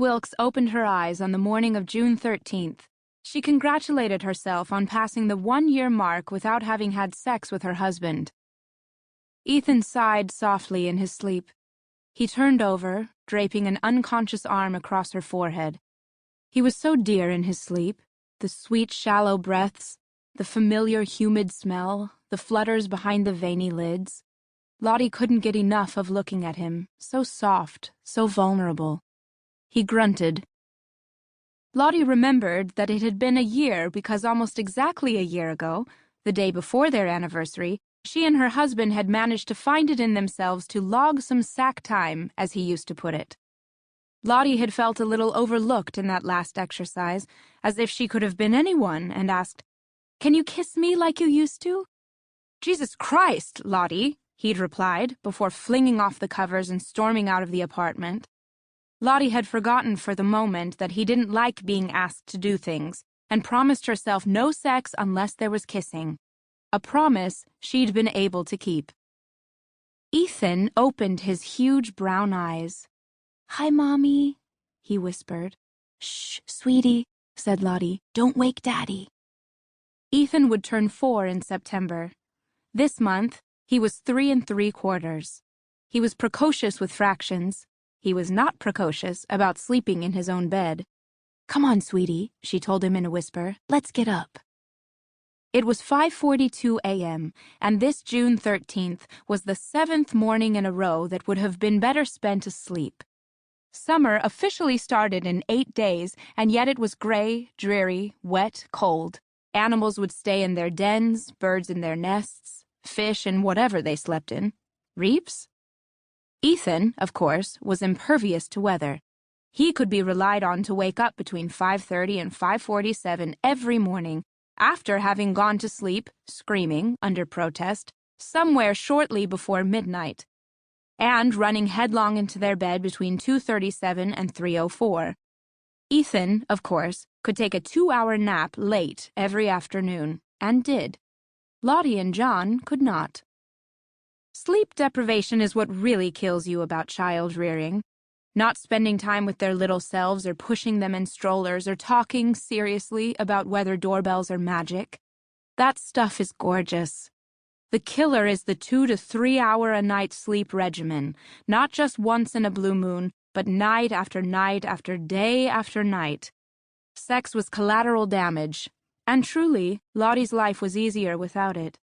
Wilkes opened her eyes on the morning of June 13th. She congratulated herself on passing the 1-year mark without having had sex with her husband. Ethan sighed softly in his sleep. He turned over, draping an unconscious arm across her forehead. He was so dear in his sleep, the sweet, shallow breaths, the familiar, humid smell, the flutters behind the veiny lids. Lottie couldn't get enough of looking at him, so soft, so vulnerable. He grunted. Lottie remembered that it had been a year because almost exactly a year ago, the day before their anniversary, she and her husband had managed to find it in themselves to log some sack time, as he used to put it. Lottie had felt a little overlooked in that last exercise, as if she could have been anyone, and asked, "Can you kiss me like you used to?" "Jesus Christ, Lottie," he'd replied, before flinging off the covers and storming out of the apartment. Lottie had forgotten for the moment that he didn't like being asked to do things, and promised herself no sex unless there was kissing. A promise she'd been able to keep. Ethan opened his huge brown eyes. "Hi, Mommy," he whispered. "Shh, sweetie," said Lottie. "Don't wake Daddy." Ethan would turn 4 in September. This month, he was 3 3/4. He was precocious with fractions. He was not precocious about sleeping in his own bed. "Come on, sweetie," she told him in a whisper. "Let's get up." It was 5:42 a.m., and this June 13th was the 7th morning in a row that would have been better spent asleep. Summer officially started in 8 days, and yet it was gray, dreary, wet, cold. Animals would stay in their dens, birds in their nests, fish in whatever they slept in. Reefs? Ethan, of course, was impervious to weather. He could be relied on to wake up between 5:30 and 5:47 every morning, after having gone to sleep, screaming, under protest, somewhere shortly before midnight, and running headlong into their bed between 2:37 and 3:04. Ethan, of course, could take a 2-hour nap late every afternoon, and did. Lottie and John could not. Sleep deprivation is what really kills you about child rearing. Not spending time with their little selves or pushing them in strollers or talking seriously about whether doorbells are magic. That stuff is gorgeous. The killer is the 2 to 3 hour a night sleep regimen, not just once in a blue moon, but night after night after day after night. Sex was collateral damage, and truly, Lottie's life was easier without it.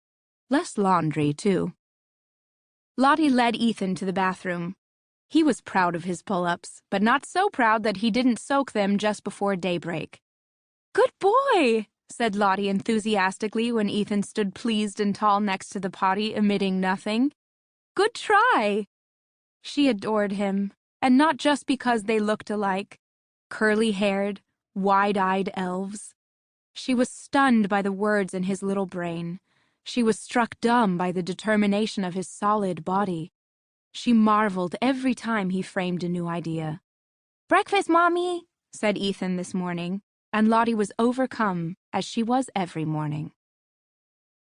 Less laundry, too. Lottie led Ethan to the bathroom. He was proud of his pull-ups, but not so proud that he didn't soak them just before daybreak. "Good boy," said Lottie enthusiastically when Ethan stood pleased and tall next to the potty, emitting nothing. "Good try." She adored him, and not just because they looked alike. Curly-haired, wide-eyed elves. She was stunned by the words in his little brain. She was struck dumb by the determination of his solid body. She marveled every time he framed a new idea. "Breakfast, Mommy," said Ethan this morning, and Lottie was overcome, as she was every morning.